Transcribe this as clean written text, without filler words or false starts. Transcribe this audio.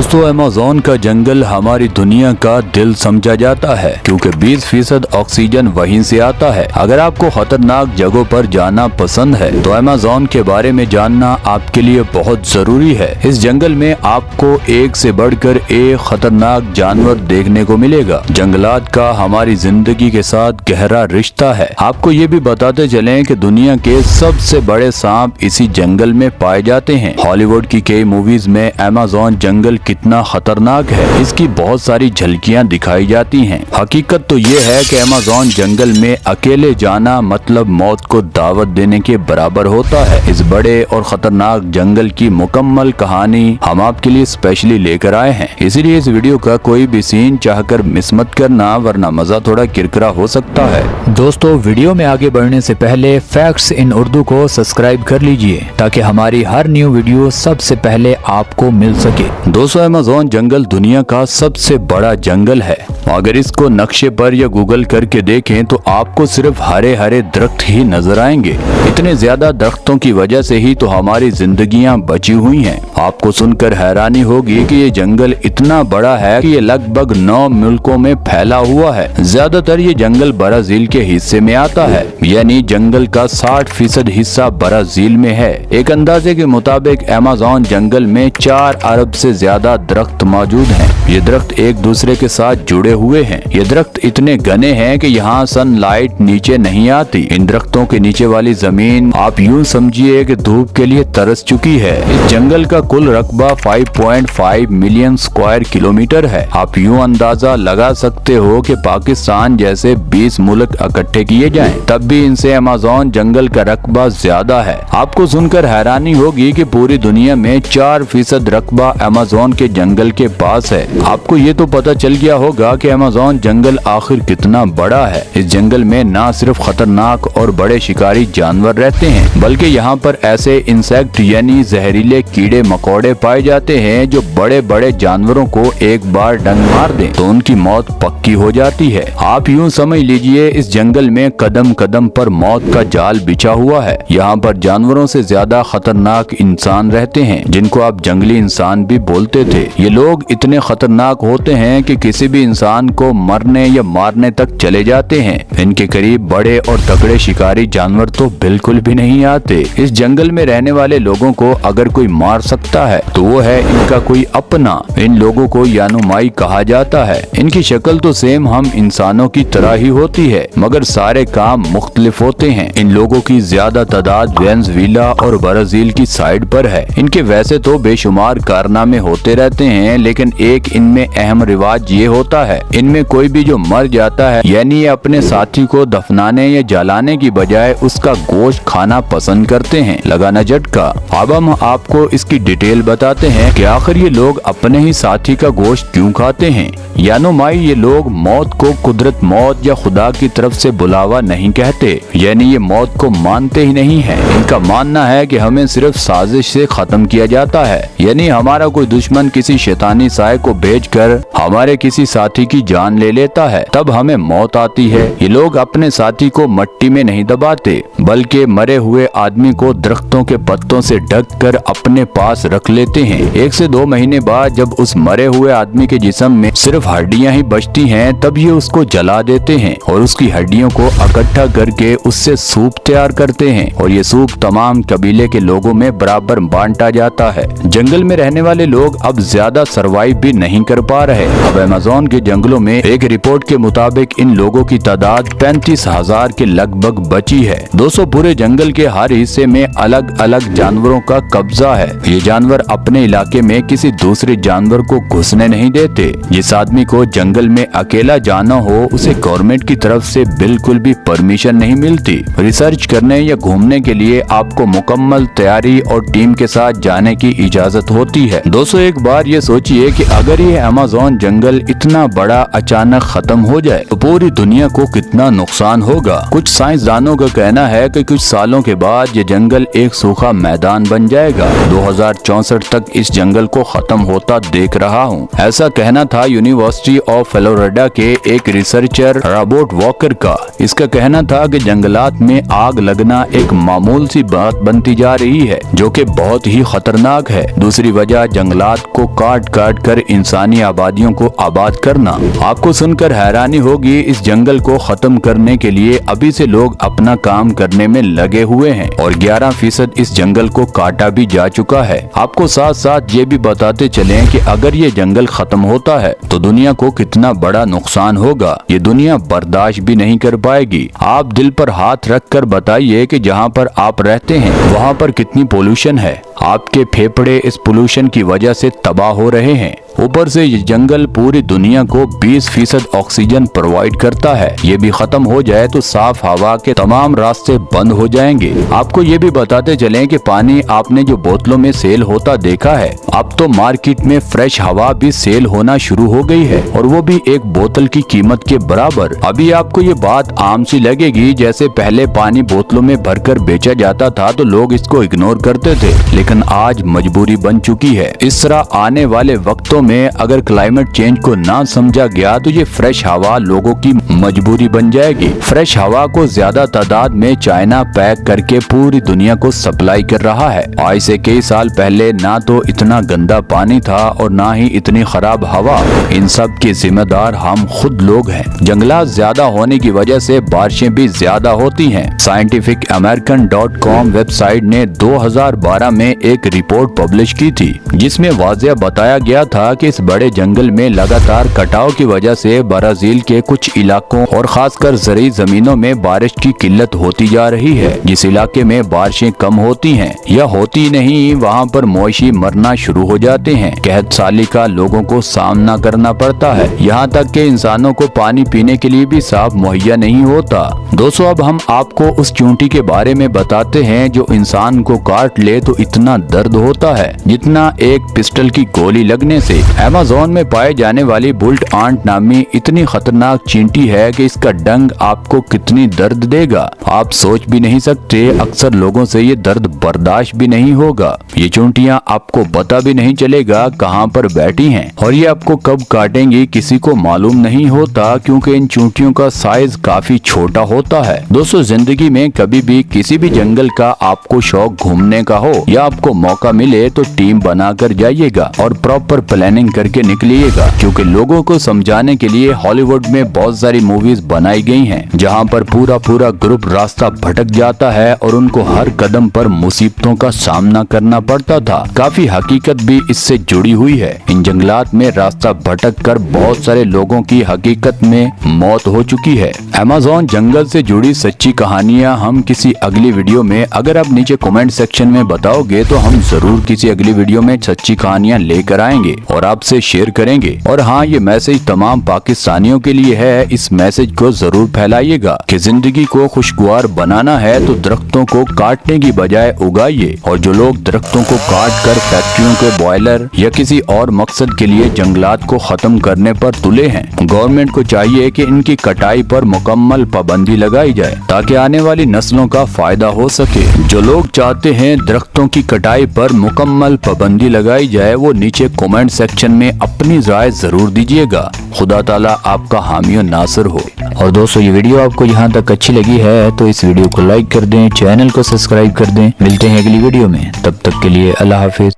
दोस्तों अमेज़न का जंगल हमारी दुनिया का दिल समझा जाता है क्योंकि 20% ऑक्सीजन वहीं से आता है। अगर आपको खतरनाक जगहों पर जाना पसंद है तो अमेज़न के बारे में जानना आपके लिए बहुत जरूरी है। इस जंगल में आपको एक से बढ़कर एक खतरनाक जानवर देखने को मिलेगा। जंगलात का हमारी जिंदगी के साथ गहरा रिश्ता है। आपको ये भी बताते चलें कि दुनिया के सबसे बड़े सांप इसी जंगल में पाए जाते हैं। हॉलीवुड की कई मूवीज में अमेज़न जंगल कितना खतरनाक है इसकी बहुत सारी झलकियां दिखाई जाती हैं। हकीकत तो ये है कि अमेज़न जंगल में अकेले जाना मतलब मौत को दावत देने के बराबर होता है। इस बड़े और खतरनाक जंगल की मुकम्मल कहानी हम आपके लिए स्पेशली लेकर आए हैं, इसीलिए इस वीडियो का कोई भी सीन चाहकर मिस मत करना वरना मजा थोड़ा किरकिरा हो सकता है। दोस्तों वीडियो में आगे बढ़ने से पहले फैक्ट्स इन उर्दू को सब्सक्राइब कर लीजिए ताकि हमारी हर न्यू वीडियो सबसे पहले आपको मिल सके। दोस्तों अमेज़न जंगल दुनिया का सबसे बड़ा जंगल है। अगर इसको नक्शे पर या गूगल करके देखें तो आपको सिर्फ हरे हरे दरख्त ही नजर आएंगे। इतने ज्यादा दरख्तों की वजह से ही तो हमारी जिंदगियां बची हुई हैं। आपको सुनकर हैरानी होगी कि ये जंगल इतना बड़ा है कि ये लगभग 9 मुल्कों में फैला हुआ है। ज्यादातर ये जंगल ब्राजील के हिस्से में आता है, यानी जंगल का 60% हिस्सा ब्राजील में है। एक अंदाजे के मुताबिक अमेज़न जंगल में 4 अरब से ज्यादा दरख्त मौजूद हैं। ये दरख्त एक दूसरे के साथ जुड़े हुए हैं। ये दरख्त इतने घने हैं कि यहाँ सनलाइट नीचे नहीं आती। इन दरख्तों के नीचे वाली जमीन आप यूं समझिए कि धूप के लिए तरस चुकी है। इस जंगल का कुल रकबा 5.5 मिलियन स्क्वायर किलोमीटर है। आप यूं अंदाजा लगा सकते हो कि पाकिस्तान जैसे 20 मुल्क इकट्ठे किए जाएं, तब भी इनसे अमेज़न जंगल का रकबा ज्यादा है। आपको सुनकर हैरानी होगी कि पूरी दुनिया में 4% रकबा अमेज़न के जंगल के पास है। आपको ये तो पता चल गया होगा कि अमेज़न जंगल आखिर कितना बड़ा है। इस जंगल में ना सिर्फ खतरनाक और बड़े शिकारी जानवर रहते हैं बल्कि यहाँ पर ऐसे इंसेक्ट यानी जहरीले कीड़े मकोड़े पाए जाते हैं जो बड़े बड़े जानवरों को एक बार डंक मार दें तो उनकी मौत पक्की हो जाती है। आप यूं समझ लीजिए इस जंगल में कदम कदम पर मौत का जाल बिछा हुआ है। यहाँ पर जानवरों से ज्यादा खतरनाक इंसान रहते हैं जिनको आप जंगली इंसान भी बोलते थे। ये लोग इतने खतरनाक होते हैं कि किसी भी इंसान को मरने या मारने तक चले जाते हैं। इनके करीब बड़े और तगड़े शिकारी जानवर तो बिल्कुल भी नहीं आते। इस जंगल में रहने वाले लोगों को अगर कोई मार सकता है तो वो है इनका कोई अपना। इन लोगों को यानुमाई कहा जाता है। इनकी शक्ल तो सेम हम इंसानों की तरह ही होती है मगर सारे काम मुख्तलिफ होते हैं। इन लोगों की ज्यादा तादाद वेनेजुएला और ब्राजील की साइड पर है। इनके वैसे तो बेशुमार कारनामे होते रहते हैं लेकिन एक इनमें अहम रिवाज ये होता है, इनमें कोई भी जो मर जाता है यानी अपने साथी को दफनाने या जलाने की बजाय उसका गोश्त खाना पसंद करते हैं। लगाना झटका। अब हम आपको इसकी डिटेल बताते हैं कि आखिर ये लोग अपने ही साथी का गोश्त क्यों खाते हैं। यानुमाई ये लोग मौत को कुदरत मौत या खुदा की तरफ से बुलावा नहीं कहते, यानी ये मौत को मानते ही नहीं है। इनका मानना है कि हमें सिर्फ साजिश से खत्म किया जाता है, यानी हमारा कोई दुश्मन किसी शैतानी साए को भेजकर हमारे किसी साथी की जान ले लेता है तब हमें मौत आती है। ये लोग अपने साथी को मट्टी में नहीं दबाते बल्कि मरे हुए आदमी को दरख्तों के पत्तों से ढक कर अपने पास रख लेते हैं। 1 से 2 महीने बाद जब उस मरे हुए आदमी के जिस्म में सिर्फ हड्डियां ही बचती हैं तब ये उसको जला देते हैं और उसकी हड्डियों को इकट्ठा करके उससे सूप तैयार करते हैं और ये सूप तमाम कबीले के लोगों में बराबर बांटा जाता है। जंगल में रहने वाले लोग अब ज्यादा सरवाइव भी नहीं कर पा रहे। अब अमेज़न के जंगलों में एक रिपोर्ट के मुताबिक इन लोगों की तादाद 35,000 के लगभग बची है। 200 पूरे जंगल के हर हिस्से में अलग अलग जानवरों का कब्जा है। ये जानवर अपने इलाके में किसी दूसरे जानवर को घुसने नहीं देते। जिस आदमी को जंगल में अकेला जाना हो उसे गवर्नमेंट की तरफ से बिल्कुल भी परमिशन नहीं मिलती। रिसर्च करने या घूमने के लिए आपको मुकम्मल तैयारी और टीम के साथ जाने की इजाजत होती है। दोस्तों एक बार ये सोचिए कि अगर ये अमेज़न जंगल इतना बड़ा अचानक खत्म हो जाए तो पूरी दुनिया को कितना नुकसान होगा। कुछ साइंसदानों का कहना है कि कुछ सालों के बाद ये जंगल एक सूखा मैदान बन जाएगा। 2064 तक इस जंगल को खत्म होता देख रहा हूँ। ऐसा कहना था यूनिवर्सिटी ऑफ फ्लोरिडा के एक रिसर्चर रॉबर्ट वॉकर का। इसका कहना था कि जंगलात में आग लगना एक मामूल सी बात बनती जा रही है जो कि बहुत ही खतरनाक है। दूसरी वजह जंगलात को काट काट कर इंसानी आबादियों को आबाद करना। आपको सुनकर हैरानी होगी, इस जंगल को खत्म करने के लिए अभी से लोग अपना काम करने में लगे हुए हैं और 11% इस जंगल को काटा भी जा चुका है। आपको साथ साथ ये भी बताते चलें कि अगर ये जंगल खत्म होता है तो दुनिया को कितना बड़ा नुकसान होगा, ये दुनिया बर्दाश्त भी नहीं कर पाएगी। आप दिल पर हाथ रख कर बताइए कि जहाँ पर आप रहते हैं वहाँ पर कितनी पोल्यूशन है। आपके फेफड़े इस पोल्यूशन की वजह से तबाह हो रहे हैं। ऊपर से ये जंगल पूरी दुनिया को 20% ऑक्सीजन प्रोवाइड करता है। ये भी खत्म हो जाए तो साफ हवा के तमाम रास्ते बंद हो जाएंगे। आपको ये भी बताते चलें कि पानी आपने जो बोतलों में सेल होता देखा है, अब तो मार्केट में फ्रेश हवा भी सेल होना शुरू हो गई है और वो भी एक बोतल की कीमत के बराबर। अभी आपको ये बात आम सी लगेगी, जैसे पहले पानी बोतलों में भरकर बेचा जाता था तो लोग इसको इग्नोर करते थे, लेकिन आज मजबूरी बन चुकी है। इस तरह आने वाले वक्तों में अगर क्लाइमेट चेंज को ना समझा गया तो ये फ्रेश हवा लोगों की मजबूरी बन जाएगी। फ्रेश हवा को ज्यादा तादाद में चाइना पैक करके पूरी दुनिया को सप्लाई कर रहा है। आज से कई साल पहले ना तो इतना गंदा पानी था और ना ही इतनी खराब हवा। इन सब के जिम्मेदार हम खुद लोग हैं। जंगलात ज्यादा होने की वजह से बारिशें भी ज्यादा होती हैं। scientificamerican.com वेबसाइट ने 2012 में एक रिपोर्ट पब्लिश की थी जिसमें वाज़ेह बताया गया था कि इस बड़े जंगल में लगातार कटाव की वजह से ब्राजील के कुछ इलाकों और खासकर ज़रूरी जमीनों में बारिश की किल्लत होती जा रही है। जिस इलाके में बारिशें कम होती हैं या होती नहीं, वहाँ पर मवेशी मरना शुरू हो जाते हैं। कहत साली का लोगों को सामना करना पड़ता है, यहाँ तक कि इंसानों को पानी पीने के लिए भी साफ मुहैया नहीं होता। दोस्तों, अब हम आपको उस चूंटी के बारे में बताते हैं जो इंसान को काट ले तो इतना दर्द होता है जितना एक पिस्टल की गोली लगने से। अमेज़न में पाए जाने वाली बुल्ट आंट नामी इतनी खतरनाक चींटी है कि इसका डंक आपको कितनी दर्द देगा आप सोच भी नहीं सकते। अक्सर लोगों से ये दर्द बर्दाश्त भी नहीं होगा। ये चूंटियां आपको पता भी नहीं चलेगा कहां पर बैठी हैं और ये आपको कब काटेंगी किसी को मालूम नहीं होता, क्योंकि इन चूंटियों का साइज काफी छोटा होता है। दोस्तों, जिंदगी में कभी भी किसी भी जंगल का आपको शौक घूमने का हो या आपको मौका मिले तो टीम बनाकर जाइएगा और प्रॉपर प्लानिंग करके निकलिएगा, क्योंकि लोगों को समझाने के लिए हॉलीवुड में बहुत सारी मूवीज बनाई गई हैं जहां पर पूरा ग्रुप रास्ता भटक जाता है और उनको हर कदम पर मुसीबतों का सामना करना पड़ता था। काफी हकीकत भी इससे जुड़ी हुई है। इन जंगलात में रास्ता भटक कर बहुत सारे लोगों की हकीकत में मौत हो चुकी है। अमेज़न जंगल से जुड़ी सच्ची कहानियां हम किसी अगली वीडियो में, अगर आप नीचे कमेंट सेक्शन में बताओगे तो हम जरूर किसी अगली वीडियो में सच्ची कहानियां लेकर आएंगे और आपसे शेयर करेंगे। और हाँ, ये मैसेज तमाम पाकिस्तानियों के लिए है। इस मैसेज को जरूर फैलाइएगा कि जिंदगी को खुशगवार बनाना है तो दरख्तों को काटने की बजाय उगाइए। और जो लोग दरख्तों को काट कर फैक्ट्रियों के बॉयलर या किसी और मकसद के लिए जंगलात को खत्म करने पर तुले हैं, गवर्नमेंट को चाहिए कि इनकी कटाई पर मुकम्मल पाबंदी लगाई जाए ताकि आने वाली नस्लों का फायदा हो सके। जो लोग चाहते हैं दरख्तों की कटाई पर मुकम्मल पाबंदी लगाई जाए वो नीचे कमेंट सेक्शन में अपनी राय जरूर दीजिएगा। खुदा ताला आपका हामी और नासिर हो। और दोस्तों, ये वीडियो आपको यहाँ तक अच्छी लगी है तो इस वीडियो को लाइक कर दें, चैनल को सब्सक्राइब कर दें। मिलते हैं अगली वीडियो में, तब तक के लिए अल्लाह हाफिज।